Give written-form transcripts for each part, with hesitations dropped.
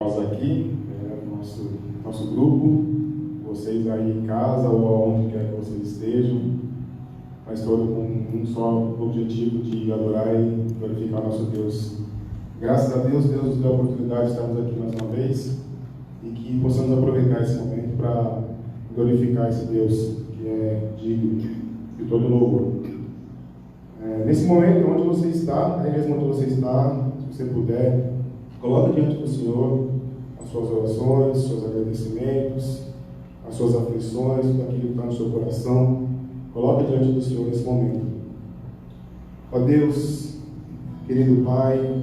Nós aqui, nosso grupo, vocês aí em casa ou aonde quer que vocês estejam, mas todos com um só objetivo de adorar e glorificar nosso Deus. Graças a Deus, Deus nos deu a oportunidade de estarmos aqui mais uma vez e que possamos aproveitar esse momento para glorificar esse Deus que é digno de todo louvor. Nesse momento, onde você está, aí mesmo onde você está, se você puder, coloque diante do Senhor as suas orações, os seus agradecimentos, as suas aflições, tudo aquilo que está no seu coração. Coloque diante do Senhor nesse momento. Ó Deus, querido Pai,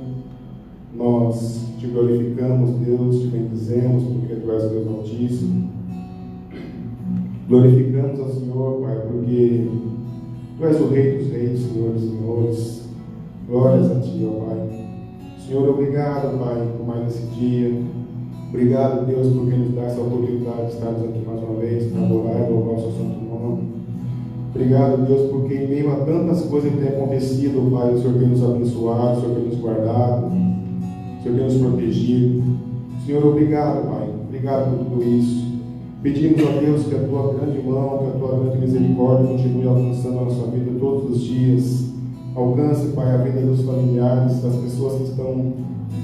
nós te glorificamos, Deus, te bendizemos, porque Tu és o Deus Altíssimo. Glorificamos ao Senhor, Pai, porque Tu és o Rei dos Reis, Senhor dos Senhores. Glórias a Ti, ó Pai. Senhor, obrigado, Pai, por mais esse dia. Obrigado, Deus, porque nos dá essa oportunidade de estarmos aqui mais uma vez para adorar e louvar o Seu santo nome. Obrigado, Deus, porque em meio a tantas coisas que têm acontecido, Pai, o Senhor tem nos abençoado, o Senhor tem nos guardado, o Senhor tem nos protegido. Senhor, obrigado, Pai. Obrigado por tudo isso. Pedimos a Deus que a Tua grande mão, que a Tua grande misericórdia continue alcançando a nossa vida todos os dias. Alcance, Pai, a vida dos familiares, das pessoas que estão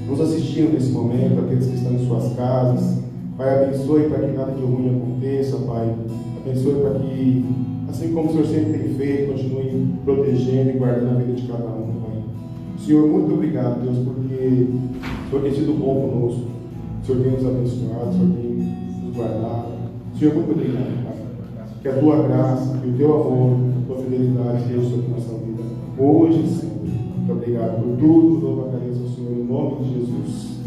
nos assistindo nesse momento, aqueles que estão em suas casas. Pai, abençoe para que nada de ruim aconteça, Pai. Abençoe para que, assim como o Senhor sempre tem feito, continue protegendo e guardando a vida de cada um, Pai. Senhor, muito obrigado, Deus, porque o Senhor tem sido bom conosco. O Senhor tem nos abençoado, o Senhor tem nos guardado. Senhor, muito obrigado, Pai. Que a Tua graça, que o Teu amor, a Tua fidelidade esteja sobre a nossa vida, hoje e sempre. Muito obrigado por tudo. Louvo a cabeça ao Senhor em nome de Jesus.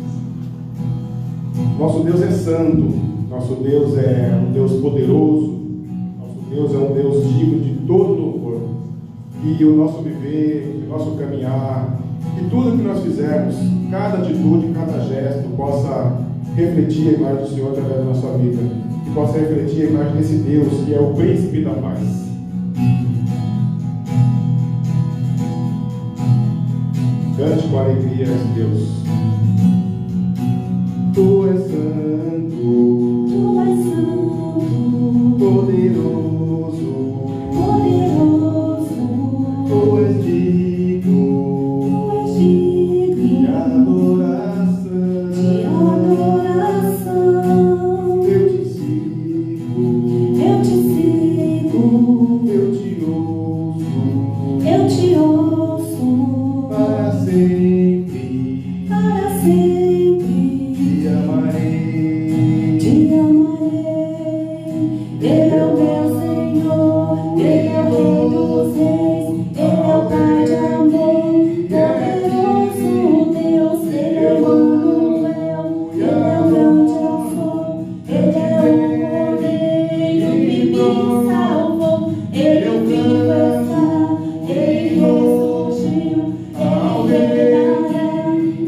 Nosso Deus é santo. Nosso Deus é um Deus poderoso. Nosso Deus é um Deus digno de todo louvor. Que o nosso viver, que o nosso caminhar, que tudo que nós fizermos, cada atitude, cada gesto, possa refletir a imagem do Senhor através da nossa vida. Que possa refletir a imagem desse Deus que é o príncipe da paz. Cante com alegria a esse Deus. Tu és santo, Tu és santo, poderoso, poderoso, Tu és digno Tu és digno de adoração. de adoração. Eu te sigo, Eu te sigo, eu te ouço, eu te ouço, para sempre para sempre te amarei. te amarei. Ele é o meu Senhor, Ele é o Rei dos Reis, Ele é o Pai de amor, poderoso Deus. Ele é o Emmanuel, Ele é o grande eu sou, Ele é o Cordeiro que me salvou. Ele vivo está, Ele ressurgiu, Ele reinará,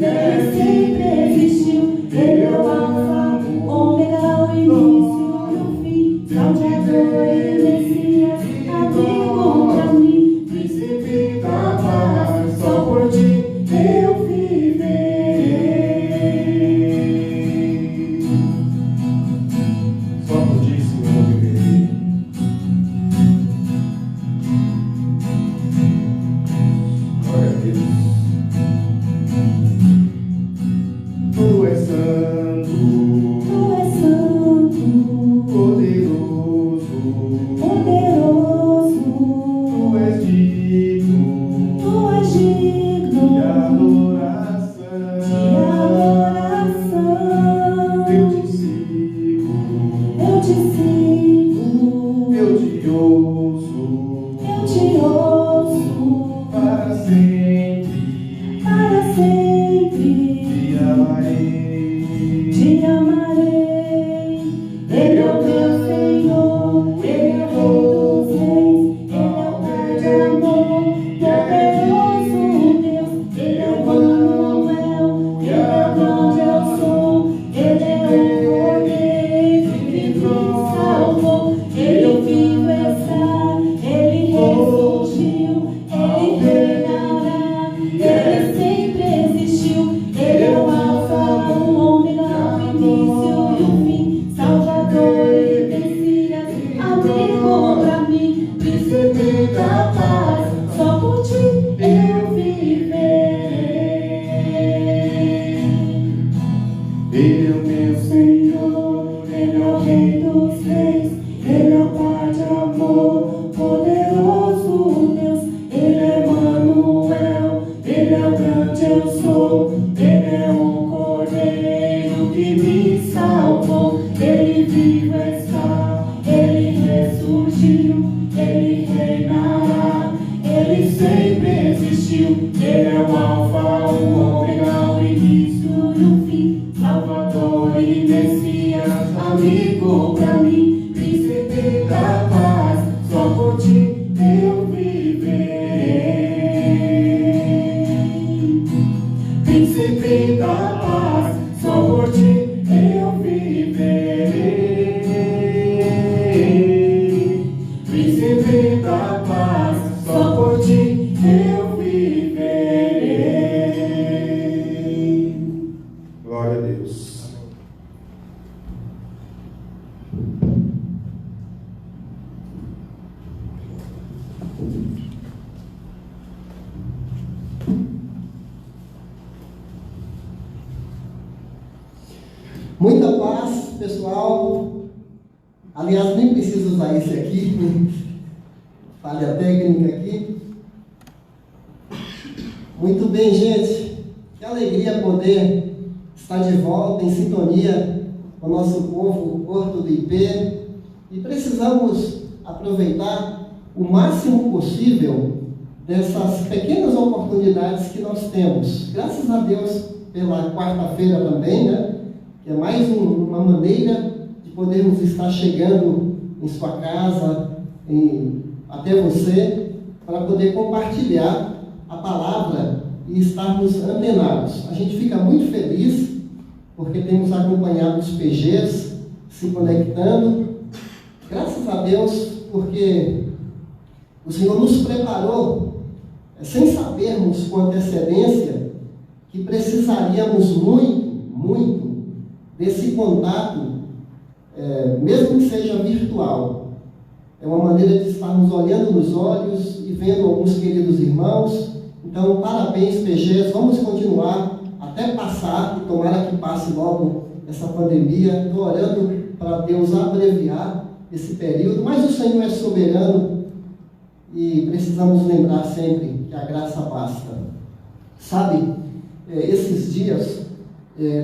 Ele sempre existiu. Ele é o Alfa, o Ômega, o início e o fim, Salvador e Messias, amigo pra mim, príncipe da paz. Só por ti eu viverei. Só por ti, Senhor, eu viverei. Glória a Deus. Tu és santo, Tu és santo, poderoso, poderoso, Tu és digno Tu és digno de adoração. de adoração. Eu te sigo, Eu te sigo, eu te ouço, eu te ouço, para sempre para sempre te amarei. te amarei. Ele é o meu Senhor, Ele é o Rei dos Reis, Ele é o Pai de amor, poderoso Deus. Ele é o Emmanuel, Ele é o grande eu sou, Ele é o Cordeiro que me salvou. Ele vivo está, Ele ressurgiu, Ele reinará, Ele sempre existiu. Ele é o Alfa, o Ômega, Ele é o meu Senhor, Ele é o Rei dos Reis, Ele é o Pai de amor, poderoso Deus. Ele é Emanuel, Ele é o grande eu sou, Ele é o Cordeiro que me salvou. Ele vivo está, Ele ressurgiu, Ele reinará, Ele sempre existiu. Ele é o Alfa, o Ômega, o início e o fim, Salvador e Messias, amigo pra mim, príncipe da paz, só por ti eu viverei. Príncipe da paz, só por ti eu viverei. Príncipe da paz, só por ti eu viverei. Glória a Deus. Muita paz, pessoal. Aliás, nem preciso usar esse aqui. Falha técnica aqui. Muito bem, gente. Que alegria poder estar de volta em sintonia com o nosso povo Porto do IP. E precisamos aproveitar o máximo possível dessas pequenas oportunidades que nós temos. Graças a Deus pela quarta-feira também, né? Que é mais uma maneira de podermos estar chegando em sua casa, até você, para poder compartilhar a palavra e estarmos antenados. A gente fica muito feliz porque temos acompanhado os PGs se conectando. Graças a Deus, porque o Senhor nos preparou, sem sabermos com antecedência, que precisaríamos muito desse contato, mesmo que seja virtual. É uma maneira de estarmos olhando nos olhos e vendo alguns queridos irmãos. Então, parabéns, PGs, vamos continuar até passar, e tomara que passe logo essa pandemia. Estou orando para Deus abreviar esse período, mas o Senhor é soberano e precisamos lembrar sempre que a graça basta. Sabe, esses dias,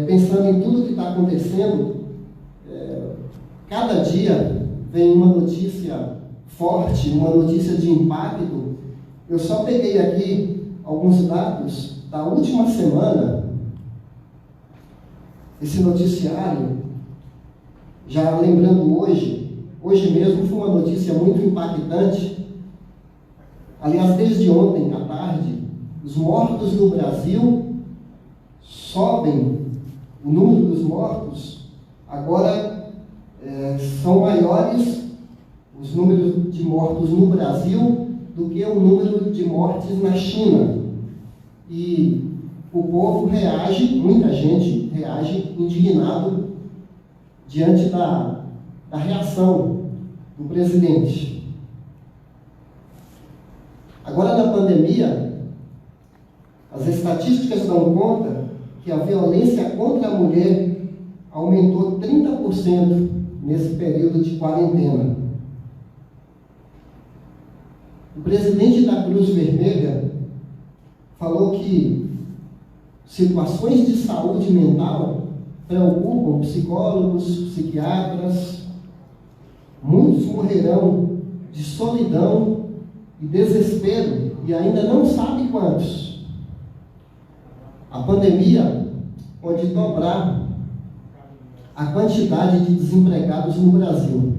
pensando em tudo que está acontecendo, cada dia vem uma notícia forte, uma notícia de impacto. Eu só peguei aqui alguns dados da última semana. Esse noticiário, já lembrando hoje mesmo foi uma notícia muito impactante. Aliás, desde ontem à tarde, os mortos no Brasil sobem, o número dos mortos agora são maiores, os números de mortos no Brasil, do que o número de mortes na China. E o povo reage, muita gente reage indignado diante da reação do presidente. Agora, na pandemia, as estatísticas dão conta que a violência contra a mulher aumentou 30% nesse período de quarentena. O presidente da Cruz Vermelha falou que situações de saúde mental preocupam psicólogos, psiquiatras. Muitos morrerão de solidão e desespero e ainda não sabe quantos. A pandemia pode dobrar a quantidade de desempregados no Brasil.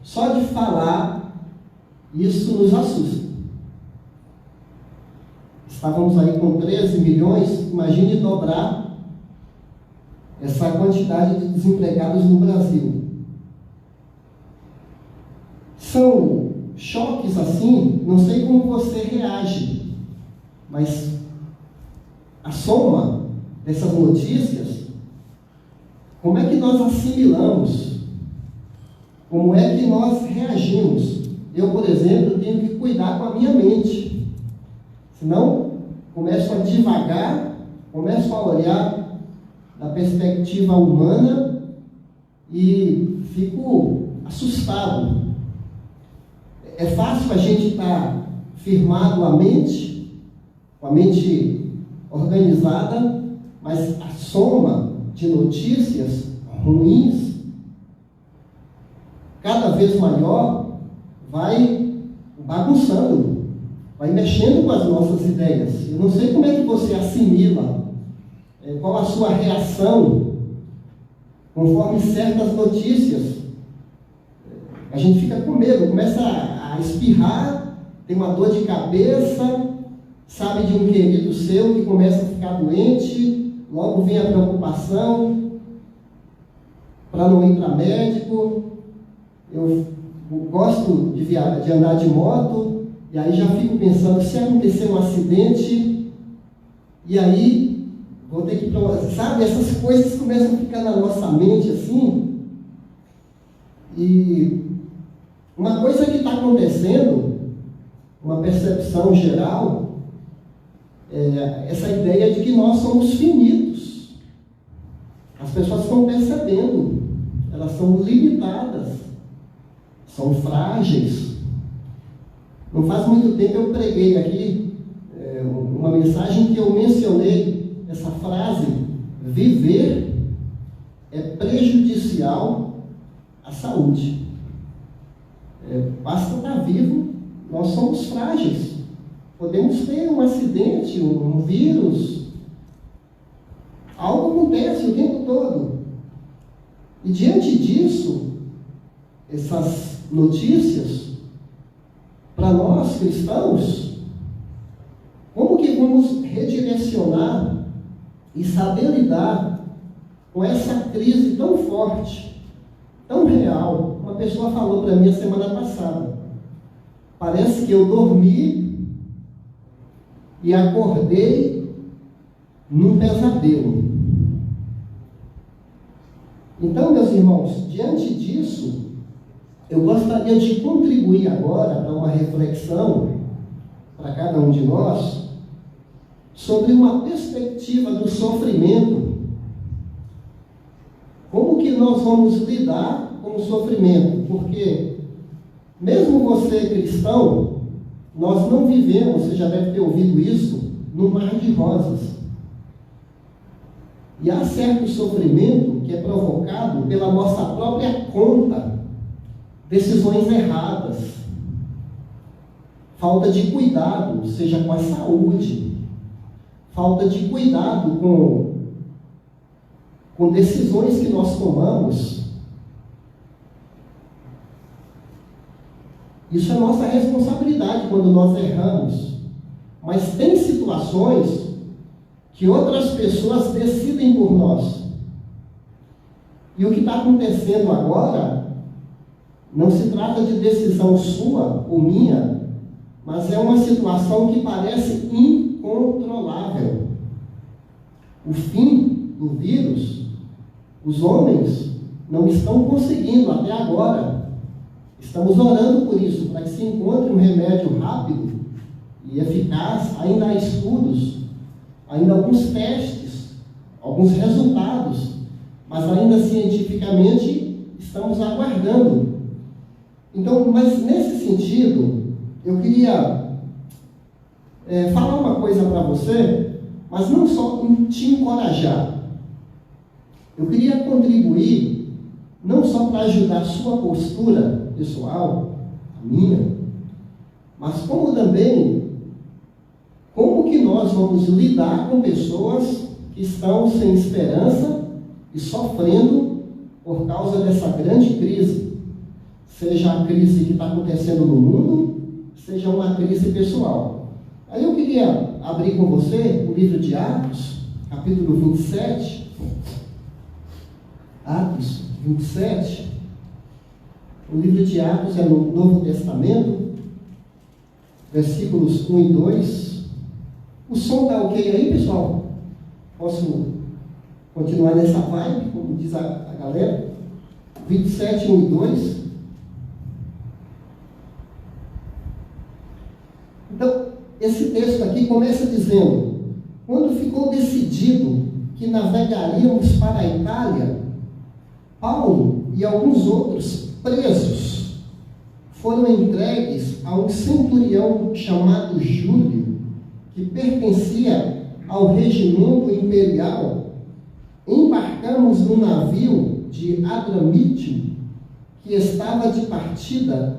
Só de falar, isso nos assusta. Estávamos aí com 13 milhões, imagine dobrar essa quantidade de desempregados no Brasil. São choques assim, não sei como você reage, mas a soma dessas notícias, como é que nós assimilamos? Como é que nós reagimos? Eu, por exemplo, tenho que cuidar com a minha mente. Senão, começo a divagar, começo a olhar da perspectiva humana e fico assustado. É fácil a gente estar firmado com a mente organizada, mas a soma de notícias ruins, cada vez maior, vai bagunçando, vai mexendo com as nossas ideias. Eu não sei como é que você assimila, qual a sua reação conforme certas notícias. A gente fica com medo, começa a espirrar, tem uma dor de cabeça, sabe de um querido seu que começa a ficar doente, logo vem a preocupação para não ir para médico. Eu gosto de andar de moto, e aí já fico pensando, se acontecer um acidente, e aí vou ter que... Sabe, essas coisas começam a ficar na nossa mente assim. E uma coisa que está acontecendo, uma percepção geral, é essa ideia de que nós somos finitos. As pessoas estão percebendo, elas são limitadas, são frágeis. Não faz muito tempo eu preguei aqui uma mensagem que eu mencionei essa frase: viver é prejudicial à saúde. Basta estar vivo, nós somos frágeis. Podemos ter um acidente, um vírus, algo acontece o tempo todo. E diante disso, essas notícias, para nós cristãos, como que vamos redirecionar e saber lidar com essa crise tão forte, tão real? Uma pessoa falou para mim a semana passada: parece que eu dormi e acordei num pesadelo. Então, meus irmãos, diante disso, eu gostaria de contribuir agora para uma reflexão para cada um de nós sobre uma perspectiva do sofrimento. Como que nós vamos lidar com o sofrimento? Porque mesmo você cristão, nós não vivemos, você já deve ter ouvido isso, num mar de rosas. E há certo sofrimento que é provocado pela nossa própria conta, decisões erradas, falta de cuidado, seja com a saúde, falta de cuidado com decisões que nós tomamos. Isso é nossa responsabilidade quando nós erramos. Mas tem situações que outras pessoas decidem por nós. E o que está acontecendo agora não se trata de decisão sua ou minha, mas é uma situação que parece incontrolável. O fim do vírus, os homens não estão conseguindo até agora. Estamos orando por isso, para que se encontre um remédio rápido e eficaz. Ainda há estudos, ainda alguns testes, alguns resultados, mas ainda cientificamente estamos aguardando. Então, mas nesse sentido, eu queria falar uma coisa para você, mas não só te encorajar. Eu queria contribuir, não só para ajudar a sua postura pessoal, a minha, mas como também, como que nós vamos lidar com pessoas que estão sem esperança e sofrendo por causa dessa grande crise, seja a crise que está acontecendo no mundo, seja uma crise pessoal. Aí eu queria abrir com você o livro de Atos, capítulo 27, Atos 27, o livro de Atos é no Novo Testamento, versículos 1 e 2. O som está ok aí, pessoal? Posso continuar nessa vibe, como diz a galera? 27, 1 e 2. Então, esse texto aqui começa dizendo: quando ficou decidido que navegaríamos para a Itália, Paulo e alguns outros presos foram entregues a um centurião chamado Júlio, que pertencia ao regimento imperial. Embarcamos num navio de Adramítio, que estava de partida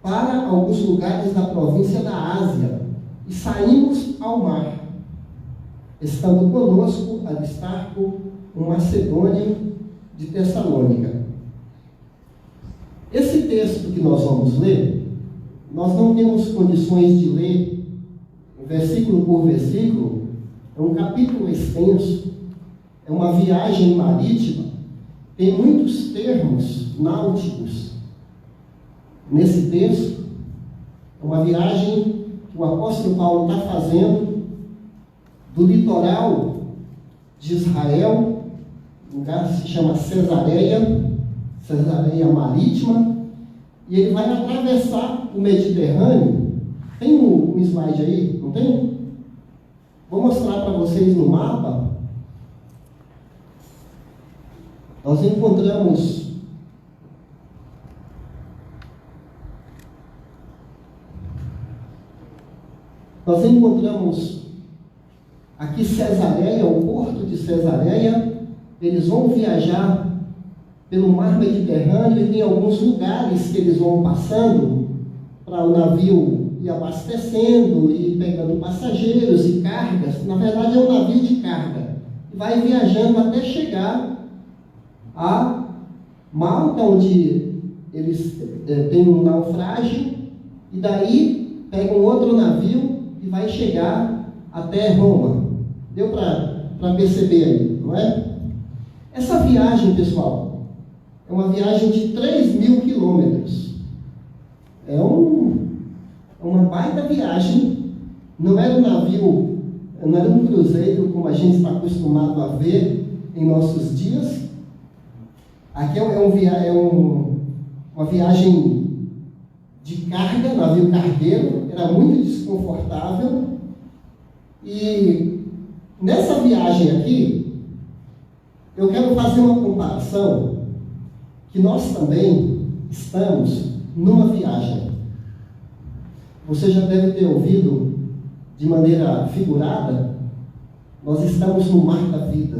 para alguns lugares da província da Ásia, e saímos ao mar, estando conosco Aristarco, um macedônio de Tessalônica. Esse texto que nós vamos ler, nós não temos condições de ler versículo por versículo, é um capítulo extenso, é uma viagem marítima, tem muitos termos náuticos nesse texto. É uma viagem que o apóstolo Paulo está fazendo do litoral de Israel, um lugar que se chama Cesareia Marítima, e ele vai atravessar o Mediterrâneo. Tem um slide aí, não tem? Vou mostrar para vocês no mapa. Nós encontramos aqui Cesareia, o porto de Cesareia. Eles vão viajar pelo mar Mediterrâneo e tem alguns lugares que eles vão passando para o navio ir abastecendo e pegando passageiros e cargas. Na verdade é um navio de carga. E vai viajando até chegar a Malta, onde eles têm um naufrágio, e daí pegam outro navio e vai chegar até Roma. Deu para perceber aí, não é? Essa viagem, pessoal, é uma viagem de 3.000 quilômetros. É uma baita viagem. Não era um navio, não era um cruzeiro como a gente está acostumado a ver em nossos dias. Aqui uma viagem de carga, navio cargueiro, era muito desconfortável. E nessa viagem aqui, eu quero fazer uma comparação que nós também estamos numa viagem. Você já deve ter ouvido de maneira figurada, nós estamos no mar da vida.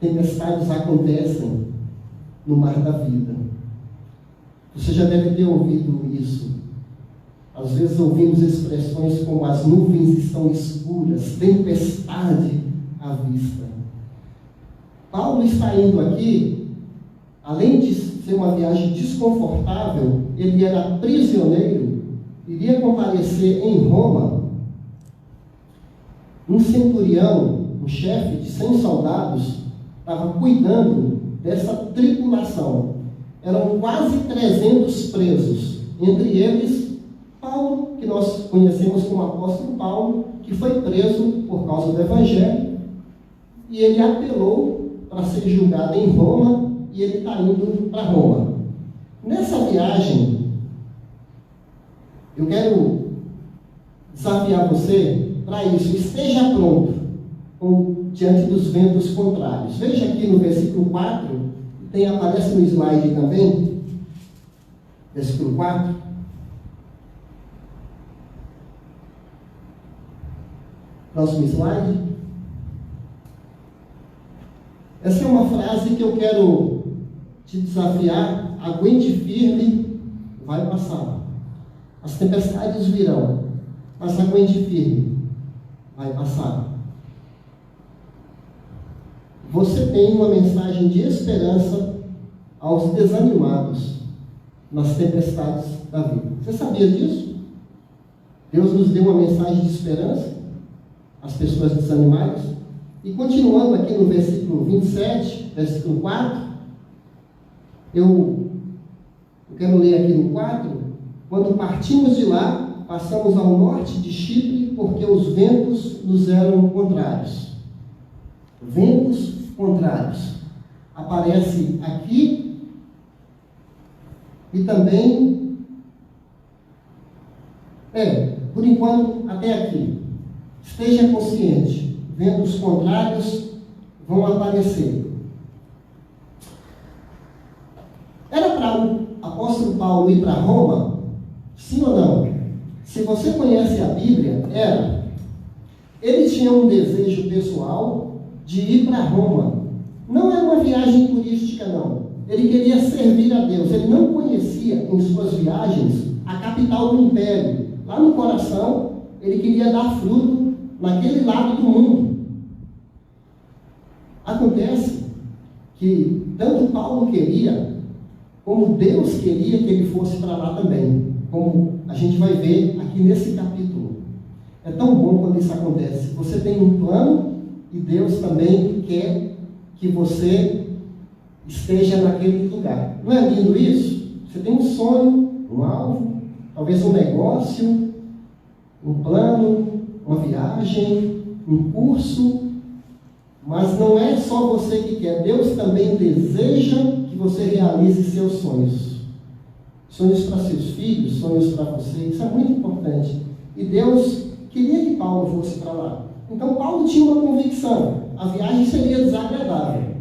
Tempestades acontecem no mar da vida. Você já deve ter ouvido isso. Às vezes ouvimos expressões como as nuvens estão escuras, tempestade à vista. Paulo está indo aqui, além de ser uma viagem desconfortável, ele era prisioneiro, iria comparecer em Roma. Um centurião, um chefe de 100 soldados, estava cuidando dessa tripulação. Eram quase 300 presos, entre eles Paulo, que nós conhecemos como apóstolo Paulo, que foi preso por causa do Evangelho, e ele apelou para ser julgado em Roma, e ele está indo para Roma. Nessa viagem, eu quero desafiar você para isso. Esteja pronto diante dos ventos contrários. Veja aqui no versículo 4, aparece no slide também, versículo 4. Próximo slide. Essa é uma frase que eu quero te desafiar. Aguente firme, vai passar. As tempestades virão, mas aguente firme, vai passar. Você tem uma mensagem de esperança aos desanimados nas tempestades da vida. Você sabia disso? Deus nos deu uma mensagem de esperança às pessoas desanimadas. E continuando aqui no versículo 27, versículo 4, eu quero ler aqui no 4. Quando partimos de lá, passamos ao norte de Chipre, porque os ventos nos eram contrários. Ventos contrários. Aparece aqui e também, por enquanto, até aqui. Esteja consciente. ventos contrários vão aparecer. Era para o apóstolo Paulo ir para Roma? Sim ou não? Se você conhece a Bíblia, era. Ele tinha um desejo pessoal de ir para Roma. Não era uma viagem turística, não. Ele queria servir a Deus. Ele não conhecia, em suas viagens, a capital do império. Lá no coração, ele queria dar fruto naquele lado do mundo. Acontece que tanto Paulo queria, como Deus queria que ele fosse para lá também. Como a gente vai ver aqui nesse capítulo. É tão bom quando isso acontece. Você tem um plano e Deus também quer que você esteja naquele lugar. Não é lindo isso? Você tem um sonho, um alvo, talvez um negócio, um plano, uma viagem, um curso, mas não é só você que quer. Deus também deseja que você realize seus sonhos. Sonhos para seus filhos, sonhos para você, isso é muito importante. E Deus queria que Paulo fosse para lá. Então Paulo tinha uma convicção, a viagem seria desagradável.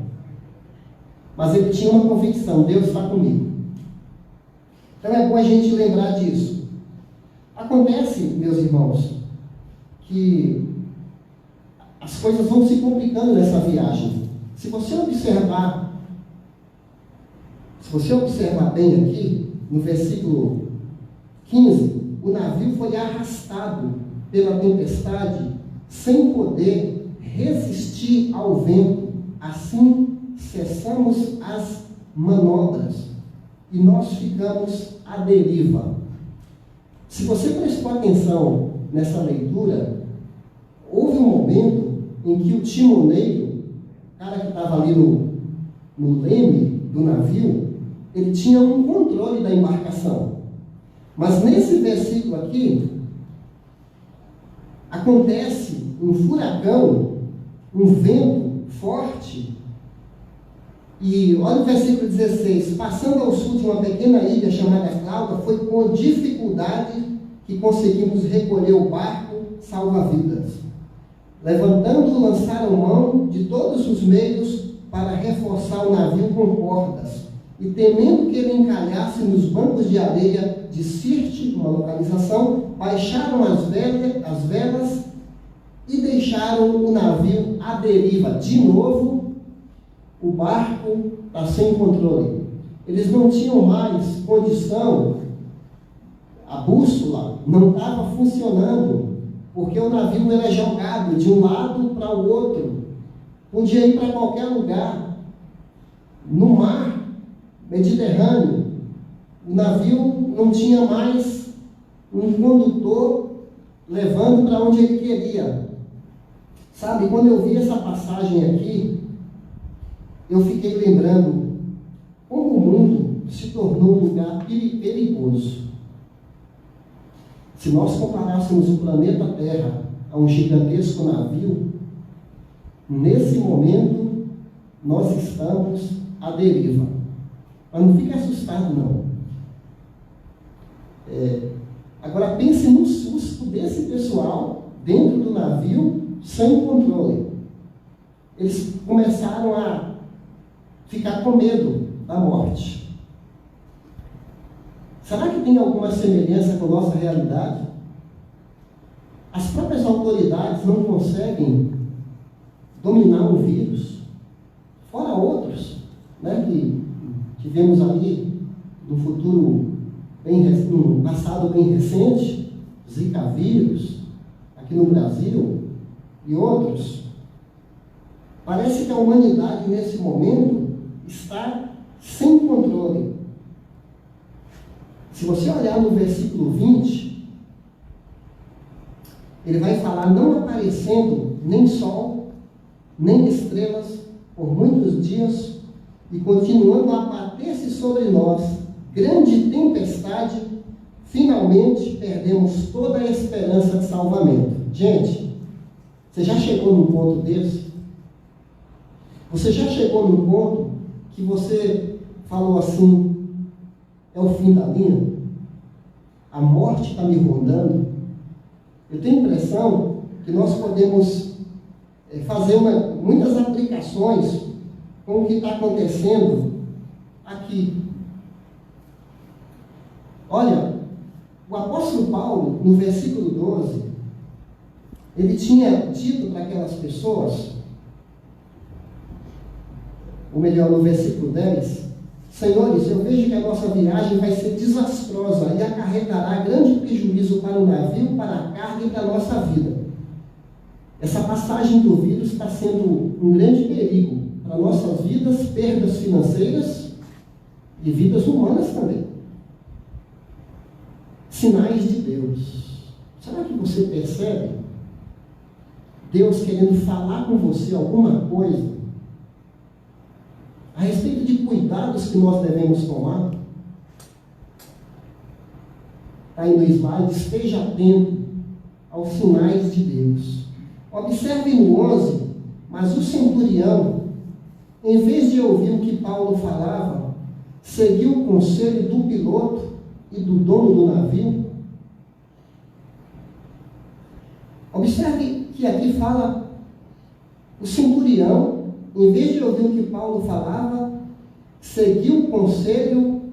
Mas ele tinha uma convicção, Deus está comigo. Então é bom a gente lembrar disso. Acontece, meus irmãos, que as coisas vão se complicando nessa viagem. Se você observar bem aqui, no versículo 15, o navio foi arrastado pela tempestade sem poder resistir ao vento. Assim cessamos as manobras e nós ficamos à deriva. Se você prestou atenção nessa leitura, houve um momento em que o timoneiro, o cara que estava ali no leme do navio, ele tinha um controle da embarcação. Mas nesse versículo aqui, acontece um furacão, um vento forte. E olha o versículo 16. Passando ao sul de uma pequena ilha chamada Clauda, foi com dificuldade que conseguimos recolher o barco salva-vidas. Levantando, lançaram mão de todos os meios para reforçar o navio com cordas. E temendo que ele encalhasse nos bancos de areia de Sirte, uma localização, baixaram as velas e deixaram o navio à deriva. De novo, o barco está sem controle. Eles não tinham mais condição, a bússola não estava funcionando, porque o navio era jogado de um lado para o outro. Podia ir para qualquer lugar. No mar Mediterrâneo, o navio não tinha mais um condutor levando para onde ele queria. Sabe, quando eu vi essa passagem aqui, eu fiquei lembrando como o mundo se tornou um lugar perigoso. Se nós comparássemos o planeta Terra a um gigantesco navio, nesse momento nós estamos à deriva. Mas não fique assustado, não. Agora pense no susto desse pessoal dentro do navio, sem controle. Eles começaram a ficar com medo da morte. Será que tem alguma semelhança com a nossa realidade? As próprias autoridades não conseguem dominar o vírus, fora outros, né, que vemos ali no futuro, no passado bem recente, Zika vírus, aqui no Brasil, e outros. Parece que a humanidade, nesse momento, está sem controle. Se você olhar no versículo 20, ele vai falar: não aparecendo nem sol, nem estrelas, por muitos dias, e continuando a abater-se sobre nós grande tempestade, finalmente perdemos toda a esperança de salvamento. Gente, você já chegou num ponto desse? Você já chegou num ponto que você falou assim: é o fim da linha? A morte está me rondando? Eu tenho a impressão que nós podemos fazer muitas aplicações com o que está acontecendo aqui. Olha, o apóstolo Paulo, no versículo 12, ele tinha dito para aquelas pessoas, ou melhor, no versículo 10, Senhores, eu vejo que a nossa viagem vai ser desastrosa e acarretará grande prejuízo para o navio, para a carga e para a nossa vida. Essa passagem do vírus está sendo um grande perigo para nossas vidas, perdas financeiras e vidas humanas também. Sinais de Deus. Será que você percebe Deus querendo falar com você alguma coisa a respeito de cuidados que nós devemos tomar? Está aí no slide, esteja atento aos sinais de Deus. Observe no 11, mas o centurião, em vez de ouvir o que Paulo falava, seguiu o conselho do piloto e do dono do navio. Observe que aqui fala o centurião, em vez de ouvir o que Paulo falava, seguiu o conselho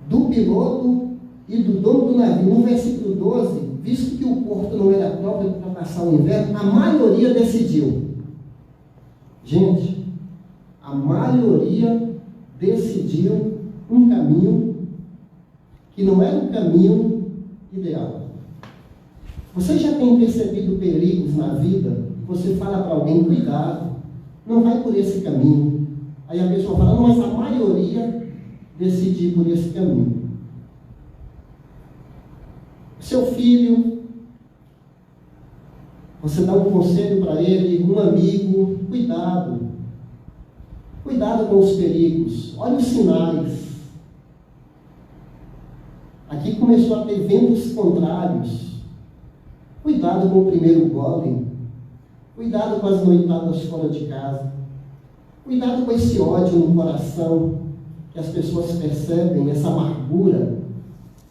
do piloto e do dono do navio. No versículo 12, visto que o porto não era próprio para passar o inverno, a maioria decidiu. Gente, a maioria decidiu um caminho que não era o caminho ideal. Você já tem percebido perigos na vida? Você fala para alguém, cuidado, não vai por esse caminho. Aí a pessoa fala, não, mas a maioria decidiu por esse caminho. Seu filho, você dá um conselho para ele, um amigo, cuidado. Cuidado com os perigos, olha os sinais. Aqui começou a ter ventos contrários. Cuidado com o primeiro gole. Cuidado com as noitadas fora de casa. Cuidado com esse ódio no coração, que as pessoas percebem, essa amargura.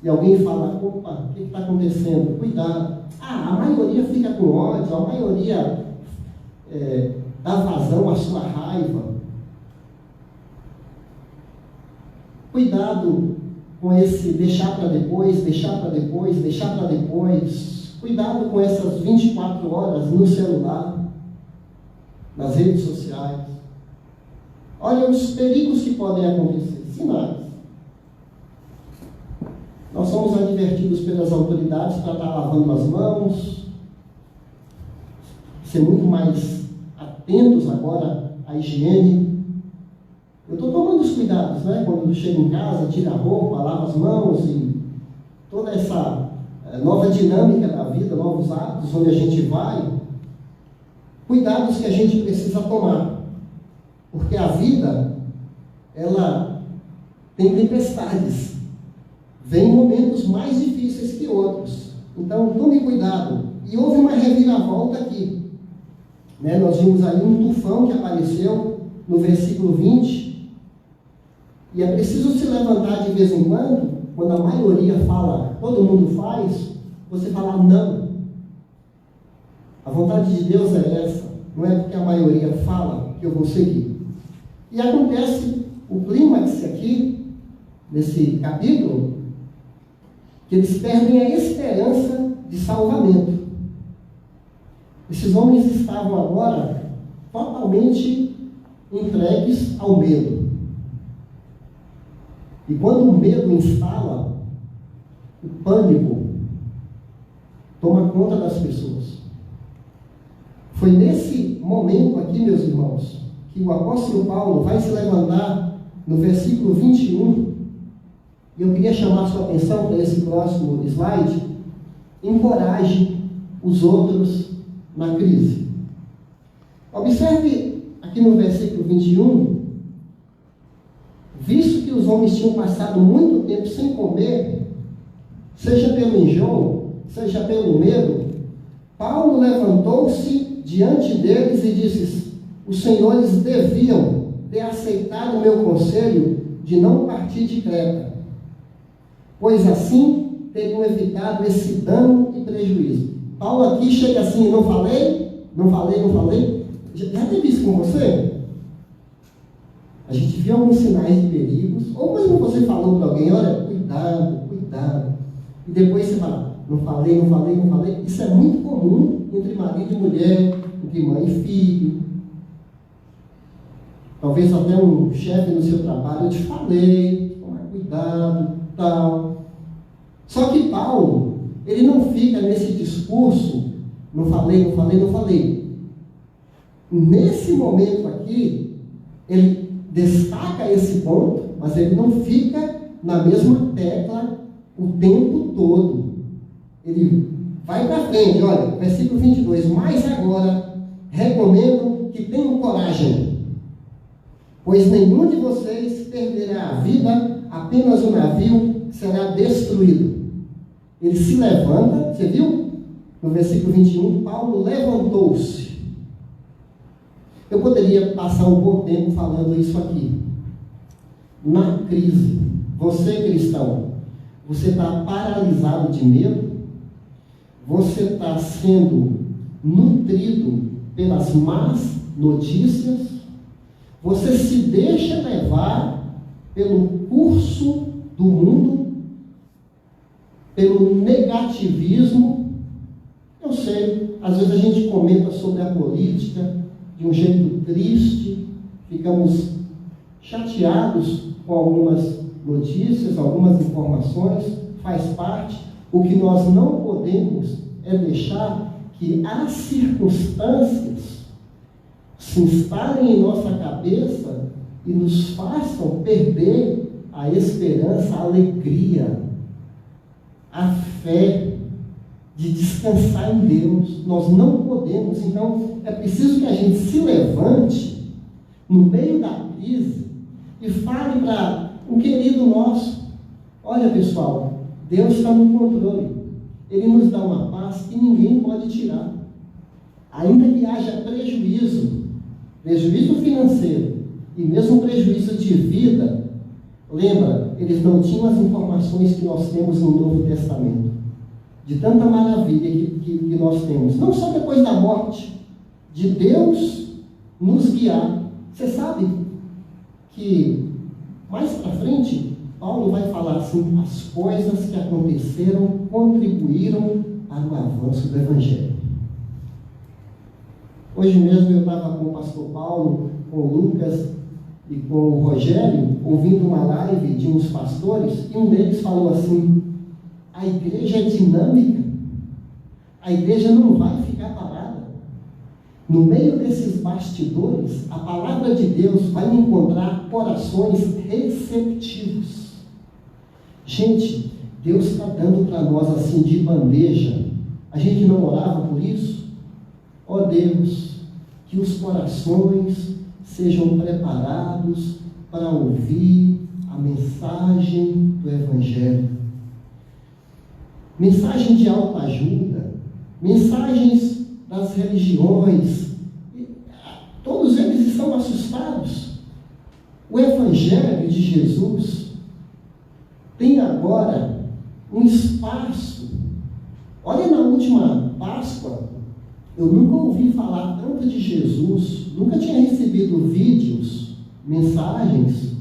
E alguém fala, opa, o que está acontecendo? Cuidado. A maioria fica com ódio, a maioria dá vazão à sua raiva. Cuidado com esse deixar para depois, deixar para depois, deixar para depois. Cuidado com essas 24 horas no celular, nas redes sociais. Olha os perigos que podem acontecer. Sinais. Nós somos advertidos pelas autoridades para estar lavando as mãos, ser muito mais atentos agora à higiene. Eu estou tomando os cuidados, né? Quando eu chego em casa, tiro a roupa, lavo as mãos e toda essa nova dinâmica da vida, novos hábitos, onde a gente vai, cuidados que a gente precisa tomar. Porque a vida, ela tem tempestades. Vem momentos mais difíceis que outros. Então, tome cuidado. E houve uma reviravolta aqui. Né? Nós vimos ali um tufão que apareceu no versículo 20. E é preciso se levantar de vez em quando a maioria fala, todo mundo faz, você fala não. A vontade de Deus é essa. Não é porque a maioria fala que eu vou seguir. E acontece o clímax aqui, nesse capítulo, que eles perdem a esperança de salvamento. Esses homens estavam agora totalmente entregues ao medo. E quando o medo instala, o pânico toma conta das pessoas. Foi nesse momento aqui, meus irmãos, que o apóstolo Paulo vai se levantar no versículo 21. E eu queria chamar a sua atenção para esse próximo slide. Encoraje os outros na crise. Observe aqui no versículo 21, visto que os homens tinham passado muito tempo sem comer, seja pelo enjoo, seja pelo medo, Paulo levantou-se diante deles e disse, os senhores deviam ter aceitado o meu conselho de não partir de Creta, pois assim teriam evitado esse dano e prejuízo. Paulo aqui chega assim, não falei? Não falei. Já teve isso com você? A gente viu alguns sinais de perigos, ou mesmo você falou para alguém, olha, cuidado. E depois você fala, não falei. Isso é muito comum entre marido e mulher, entre mãe e filho. Talvez até um chefe no seu trabalho, eu te falei, toma cuidado, tal. Só que Paulo, ele não fica nesse discurso, não falei. Nesse momento aqui, ele destaca esse ponto, mas ele não fica na mesma tecla o tempo todo. Ele vai para frente, olha, versículo 22, mas agora recomendo que tenham coragem, pois nenhum de vocês perderá a vida, apenas o navio será destruído. Ele se levanta, você viu? No versículo 21, Paulo levantou-se. Eu poderia passar um bom tempo falando isso aqui. Na crise, você cristão, você está paralisado de medo? Você está sendo nutrido pelas más notícias? Você se deixa levar pelo curso do mundo, pelo negativismo? Eu sei, às vezes a gente comenta sobre a política de um jeito triste, ficamos chateados com algumas notícias, algumas informações, faz parte. O que nós não podemos é deixar que as circunstâncias se instalem em nossa cabeça e nos façam perder a esperança, a alegria, a fé de descansar em Deus. Nós não podemos. Então, é preciso que a gente se levante no meio da crise e fale para um querido nosso: olha, pessoal, Deus está no controle. Ele nos dá uma paz que ninguém pode tirar. Ainda que haja prejuízo financeiro e mesmo prejuízo de vida, lembra, eles não tinham as informações que nós temos no Novo Testamento, de tanta maravilha que nós temos, não só depois da morte, de Deus nos guiar. Você sabe que mais para frente Paulo vai falar assim: as coisas que aconteceram contribuíram para o avanço do Evangelho. Hoje mesmo eu estava com o pastor Paulo, com o Lucas e com o Rogério, ouvindo uma live de uns pastores, e um deles falou assim: a igreja é dinâmica, a igreja não vai ficar parada. No meio desses bastidores, a palavra de Deus vai encontrar corações receptivos. Gente, Deus está dando para nós assim de bandeja. A gente não orava por isso? Ó Deus, que os corações sejam preparados para ouvir a mensagem do Evangelho. Mensagem de autoajuda, mensagens das religiões, todos eles estão assustados. O Evangelho de Jesus tem agora um espaço. Olha, na última Páscoa, eu nunca ouvi falar tanto de Jesus, nunca tinha recebido vídeos, mensagens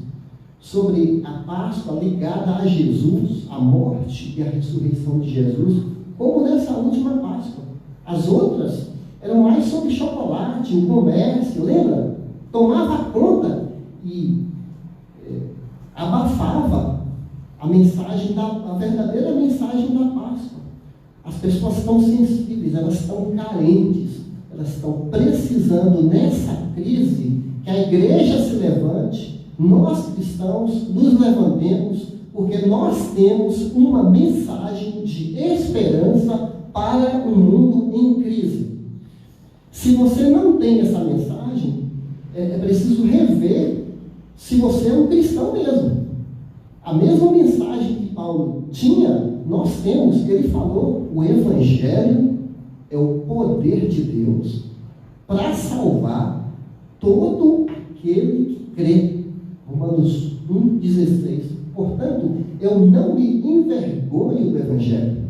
sobre a Páscoa ligada a Jesus, a morte e a ressurreição de Jesus, como nessa última Páscoa. As outras eram mais sobre chocolate, o comércio, lembra? Tomava conta e abafava a mensagem, a verdadeira mensagem da Páscoa. As pessoas estão sensíveis, elas estão carentes, elas estão precisando nessa crise que a igreja se levante, nós cristãos nos levantemos, porque nós temos uma mensagem de esperança para um mundo em crise. Se você não tem essa mensagem, é preciso rever se você é um cristão mesmo. A mesma mensagem que Paulo tinha, nós temos. Ele falou: o Evangelho é o poder de Deus para salvar todo aquele que crê. Romanos 1,16. Portanto, eu não me envergonho do Evangelho.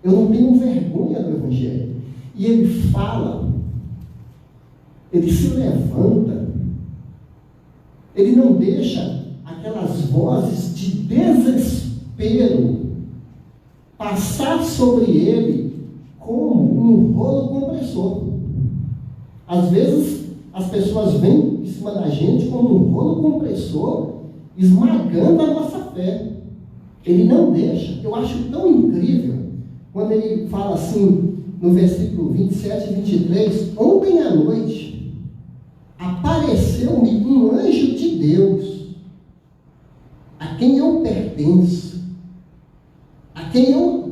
Eu não tenho vergonha do Evangelho. E ele fala ele se levanta, ele não deixa aquelas vozes de desespero passar sobre ele como um rolo compressor. Às vezes as pessoas vêm em cima da gente como um rolo compressor, esmagando a nossa fé. Ele não deixa. Eu acho tão incrível quando ele fala assim, no versículo 27 e 23, ontem à noite apareceu-me um anjo de Deus, a quem eu pertenço, a quem eu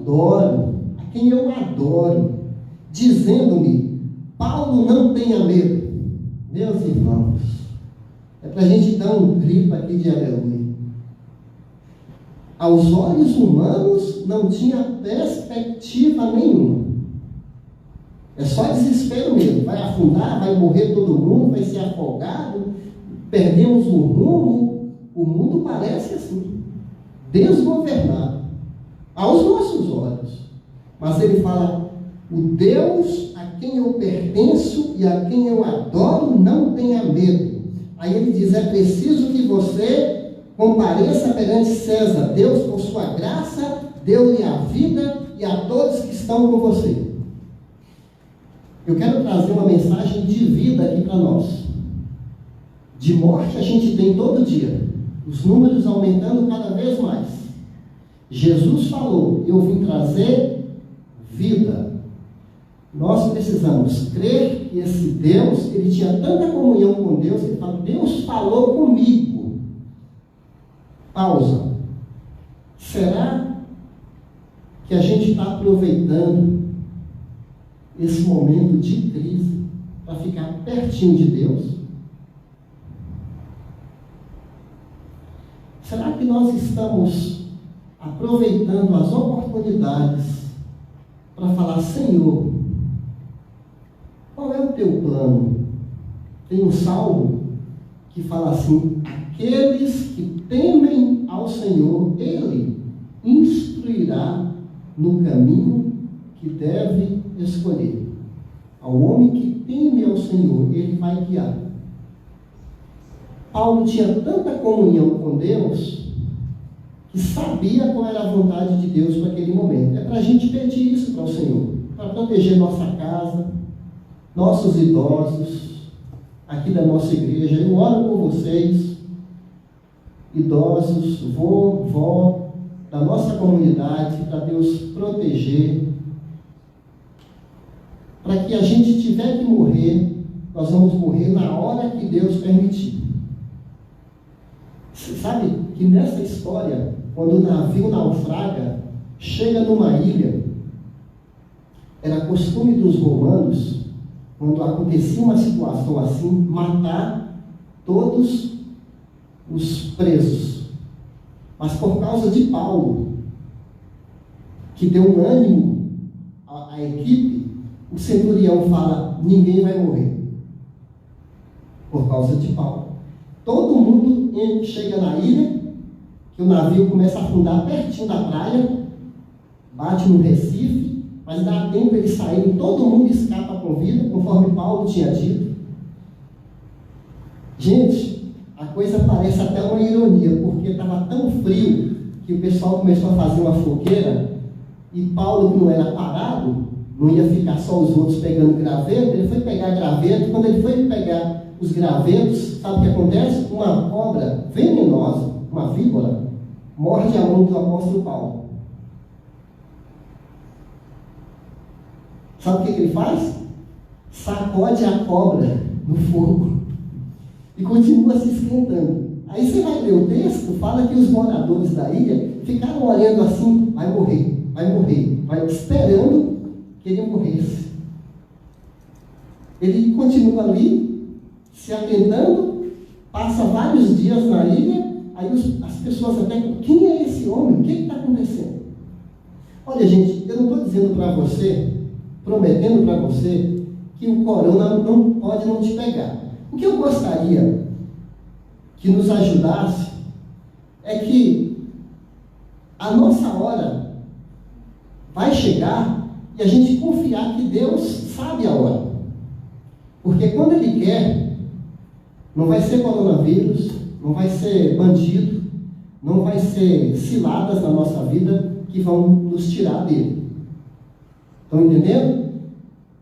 adoro, dizendo-me, Paulo, não tenha medo. Meus irmãos, é para a gente dar um grito aqui de aleluia. Aos olhos humanos não tinha perspectiva nenhuma. É só desespero mesmo. Vai afundar, vai morrer todo mundo, vai ser afogado, perdemos o rumo. O mundo parece assim, desgovernado, aos nossos olhos. Mas ele fala, o Deus a quem eu pertenço e a quem eu adoro não tenha medo. Aí ele diz, é preciso que você compareça perante César. Deus, por sua graça, deu-lhe a vida e a todos que estão com você. Eu quero trazer uma mensagem de vida aqui para nós. De morte a gente tem todo dia, os números aumentando cada vez mais. Jesus falou, eu vim trazer vida. Nós precisamos crer que esse Deus, ele tinha tanta comunhão com Deus, ele fala, Deus falou comigo. Pausa. Será que a gente está aproveitando esse momento de crise para ficar pertinho de Deus? Será que nós estamos aproveitando as oportunidades para falar, Senhor, qual é o teu plano? Tem um salmo que fala assim, aqueles que temem ao Senhor, Ele instruirá no caminho que deve escolher. Ao homem que teme ao Senhor, Ele vai guiar. Paulo tinha tanta comunhão com Deus que sabia qual era a vontade de Deus para aquele momento. É para a gente pedir isso para o Senhor, para proteger nossa casa, nossos idosos, aqui da nossa igreja. Eu oro por vocês, idosos, vó, da nossa comunidade, para Deus proteger, para que a gente tiver que morrer, nós vamos morrer na hora que Deus permitir. Você sabe que nessa história, quando o navio naufraga, chega numa ilha, era costume dos romanos, quando acontecia uma situação assim, matar todos os presos. Mas por causa de Paulo, que deu um ânimo à equipe, o centurião fala, ninguém vai morrer. Por causa de Paulo. Todo mundo chega na ilha, que o navio começa a afundar pertinho da praia, bate no Recife, mas dá tempo eles saírem, todo mundo escapa com vida, conforme Paulo tinha dito. Gente, a coisa parece até uma ironia, porque estava tão frio que o pessoal começou a fazer uma fogueira e Paulo, que não era parado, não ia ficar só os outros pegando graveto, ele foi pegar graveto. Quando ele foi pegar os gravetos, sabe o que acontece? Uma cobra venenosa, uma víbora, morde a mão do apóstolo Paulo. Sabe o que ele faz? Sacode a cobra no fogo e continua se esquentando. Aí você vai ler o texto, fala que os moradores da ilha ficaram olhando assim, vai morrer, esperando que ele morresse. Ele continua ali, se aquentando, passa vários dias na ilha, aí as pessoas até, quem é esse homem? O que está acontecendo? Olha, gente, eu não estou dizendo para você, prometendo para você, que o corona não pode não te pegar. O que eu gostaria que nos ajudasse é que a nossa hora vai chegar e a gente confiar que Deus sabe a hora. Porque quando Ele quer, não vai ser coronavírus, não vai ser bandido, não vai ser ciladas na nossa vida que vão nos tirar dele. Estão entendendo?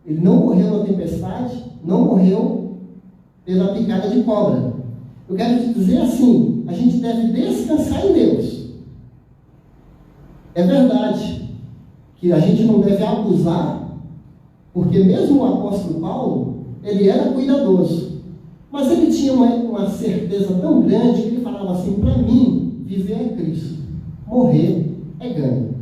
Ele não morreu na tempestade, não morreu pela picada de cobra. Eu quero te dizer assim, a gente deve descansar em Deus. É verdade que a gente não deve abusar, porque mesmo o apóstolo Paulo, ele era cuidadoso. Mas ele tinha uma certeza tão grande que ele falava assim, para mim, viver é Cristo, morrer é ganho.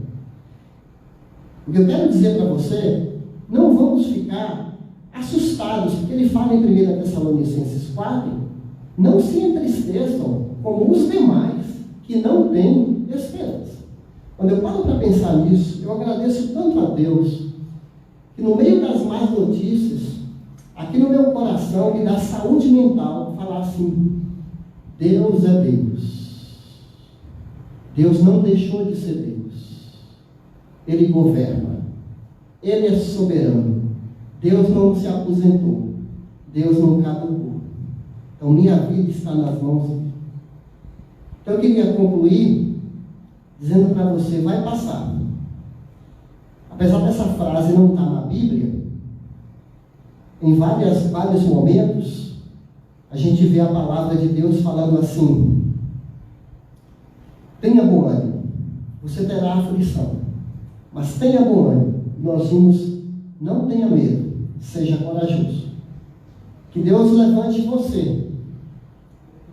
O que eu quero dizer para você, não vamos ficar assustados, porque ele fala em 1 Tessalonicenses 4, não se entristeçam como os demais que não têm esperança. Quando eu paro para pensar nisso, eu agradeço tanto a Deus, que no meio das más notícias, aqui no meu coração me dá saúde mental, falar assim, Deus é Deus. Deus não deixou de ser Deus. Ele governa. Ele é soberano. Deus não se aposentou. Deus não caducou. Então minha vida está nas mãos dele. Então eu queria concluir dizendo para você, vai passar. Apesar dessa frase não estar na Bíblia, em vários momentos, a gente vê a palavra de Deus falando assim, tenha bom ânimo, você terá aflição, mas tenha bom ânimo. Nós vimos, não tenha medo, seja corajoso. Que Deus levante você,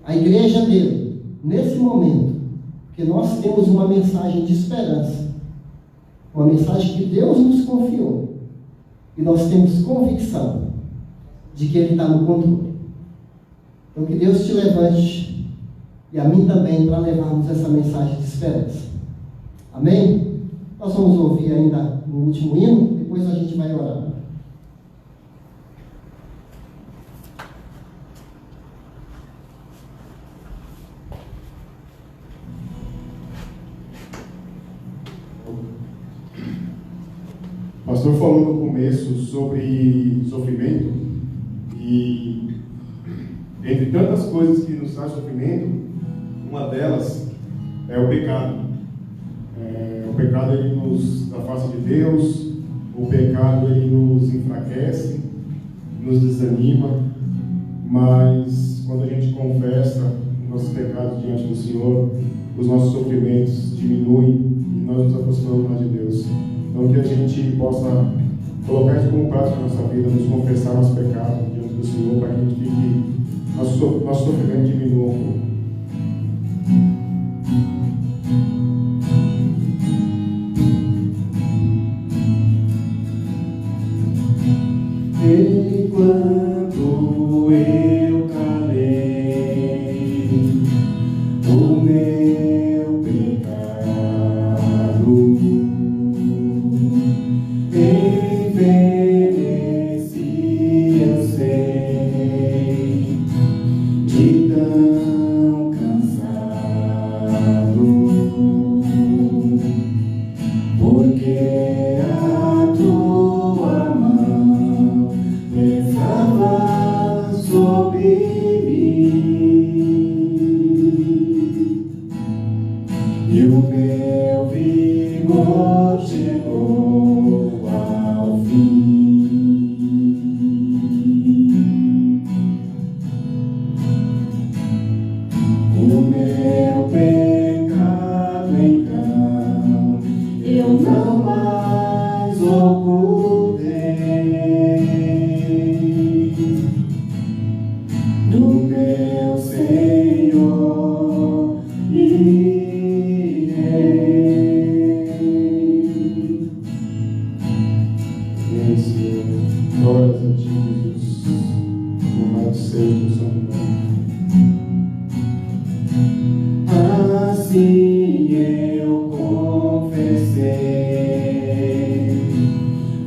a igreja dele, nesse momento, porque nós temos uma mensagem de esperança, uma mensagem que Deus nos confiou, e nós temos convicção de que Ele está no controle. Então que Deus te levante, e a mim também, para levarmos essa mensagem de esperança. Amém? Nós vamos ouvir ainda no último hino, depois a gente vai orar. O pastor falou no começo sobre sofrimento, e entre tantas coisas que nos traz sofrimento, uma delas é o pecado. O pecado, ele nos afasta de Deus, o pecado, ele nos enfraquece, nos desanima, mas quando a gente confessa nossos pecados diante do Senhor, os nossos sofrimentos diminuem e nós nos aproximamos mais de Deus. Então que a gente possa colocar isso como prática na nossa vida, nos confessar nossos pecados diante do Senhor, para que a gente fique, nosso sofrimento diminua um pouco. Enquanto eu calei o meu pecado, envelheci, eu sei, de tão cansado, porque a tua mão pesava sobre mim, e o meu vigor chegou ao fim. O meu pecado, então, eu não mais ocultei do meu Senhor irei. Senhor, glórias a ti, Jesus, louvado seja o santo nome. Assim eu confessei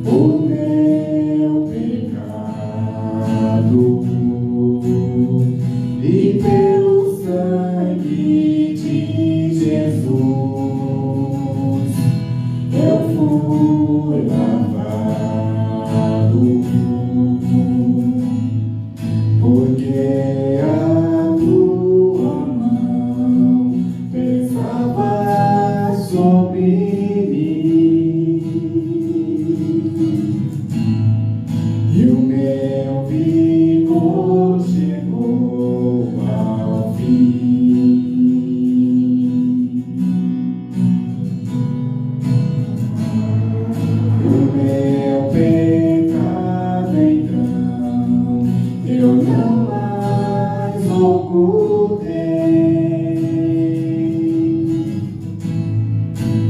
o meu pecado, e pelo sangue de Jesus eu fui lavado.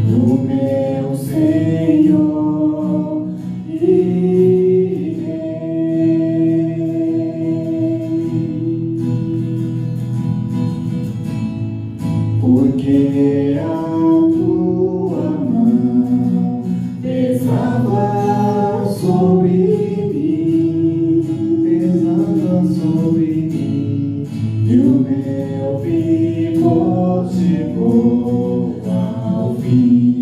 o meu Senhor e Rei, porque a tua mão pesava sobre mim, e o meu vigor chegou ao fim.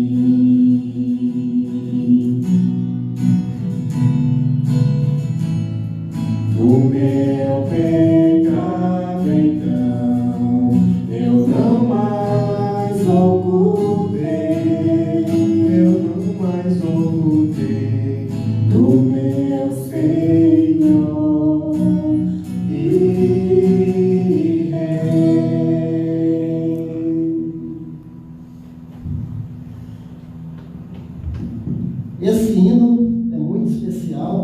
O meu pecado então eu não mais ocultei do meu Senhor e Rei. Esse hino é muito especial.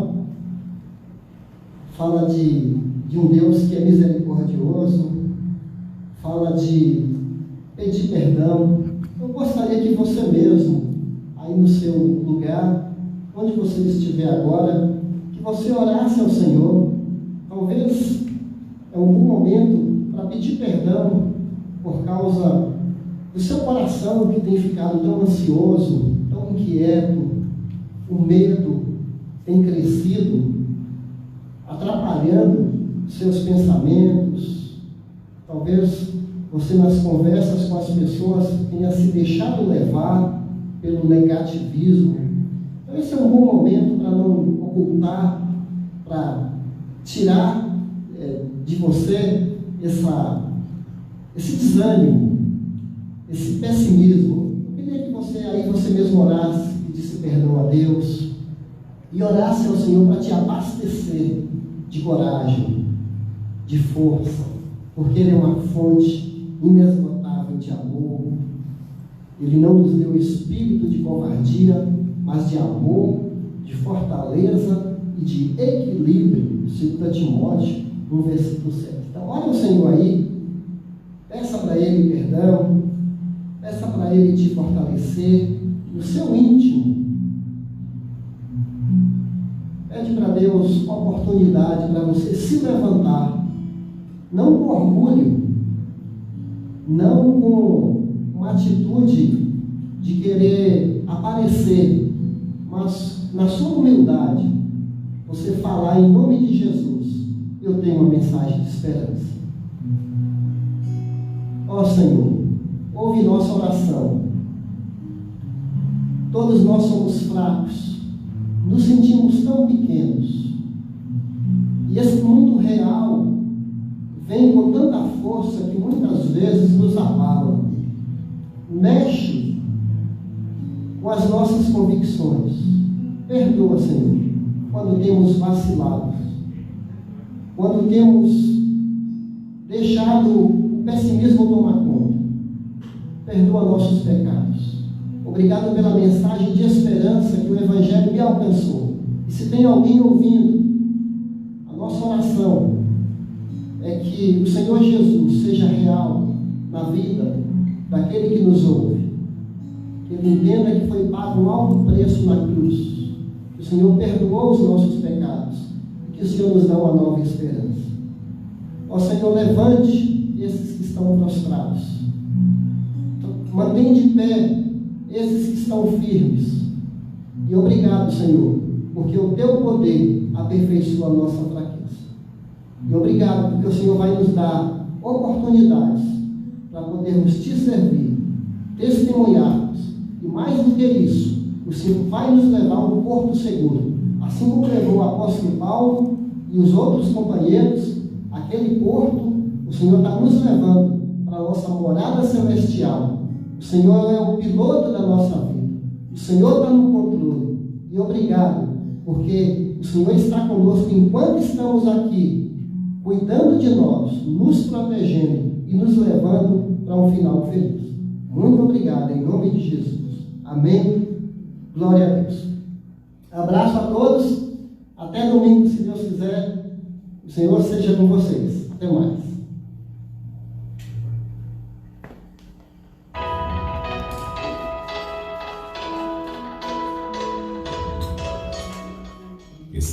Fala de um Deus que é misericordioso, fala de pedir perdão. Eu gostaria que você mesmo, aí no seu lugar, onde você estiver agora, que você orasse ao Senhor. Talvez é um bom momento para pedir perdão por causa do seu coração que tem ficado tão ansioso, tão inquieto. O medo tem crescido, atrapalhando seus pensamentos. Talvez você, nas conversas com as pessoas, tenha se deixado levar pelo negativismo. Então esse é um bom momento para não ocultar, para tirar de você esse desânimo, esse pessimismo. Eu queria que você mesmo orasse, pedisse perdão a Deus e orasse ao Senhor para te abastecer de coragem, de força, porque Ele é uma fonte inesgotável de amor. Ele não nos deu espírito de covardia, mas de amor, de fortaleza e de equilíbrio, segundo Timóteo, no versículo 7. Então, olha o Senhor aí, peça para Ele perdão, peça para Ele te fortalecer no seu íntimo. Pede para Deus oportunidade para você se levantar, não com orgulho, não com uma atitude de querer aparecer, mas na sua humildade, você falar em nome de Jesus: eu tenho uma mensagem de esperança. Ó Senhor, ouve nossa oração. Todos nós somos fracos, nos sentimos tão pequenos, e esse mundo real vem com tanta força que muitas vezes nos abala, mexe com as nossas convicções. Perdoa, Senhor, quando temos vacilado, quando temos deixado o pessimismo tomar conta. Perdoa nossos pecados. Obrigado pela mensagem de esperança que o Evangelho me alcançou. E se tem alguém ouvindo, a nossa oração é que o Senhor Jesus seja real na vida daquele que nos ouve. Que ele entenda que foi pago um alto preço na cruz. Que o Senhor perdoou os nossos pecados. E que o Senhor nos dá uma nova esperança. Ó Senhor, levante esses que estão prostrados. Mantém de pé esses que estão firmes. E obrigado, Senhor, porque o teu poder aperfeiçoa a nossa fraqueza. E obrigado porque o Senhor vai nos dar oportunidades para podermos te servir, testemunharmos. E mais do que isso, o Senhor vai nos levar a um porto seguro. Assim como levou o apóstolo Paulo e os outros companheiros, aquele porto, o Senhor está nos levando para a nossa morada celestial. O Senhor é o piloto da nossa vida. O Senhor está no controle. E obrigado, porque o Senhor está conosco enquanto estamos aqui, cuidando de nós, nos protegendo e nos levando para um final feliz. Muito obrigado, em nome de Jesus. Amém. Glória a Deus. Abraço a todos. Até domingo, se Deus quiser. O Senhor seja com vocês. Até mais.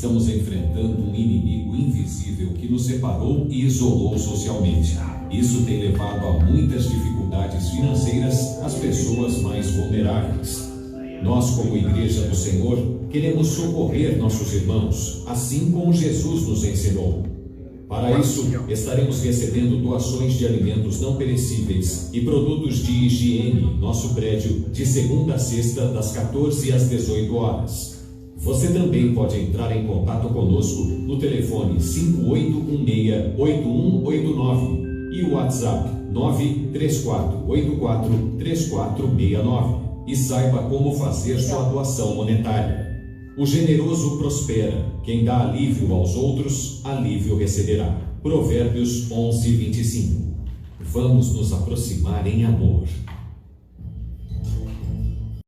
Estamos enfrentando um inimigo invisível que nos separou e isolou socialmente. Isso tem levado a muitas dificuldades financeiras às pessoas mais vulneráveis. Nós, como Igreja do Senhor, queremos socorrer nossos irmãos, assim como Jesus nos ensinou. Para isso, estaremos recebendo doações de alimentos não perecíveis e produtos de higiene em nosso prédio de segunda a sexta, das 14 às 18 horas. Você também pode entrar em contato conosco no telefone 5816-8189 e o WhatsApp 934843469 e saiba como fazer sua doação monetária. O generoso prospera, quem dá alívio aos outros, alívio receberá. Provérbios 11:25. Vamos nos aproximar em amor.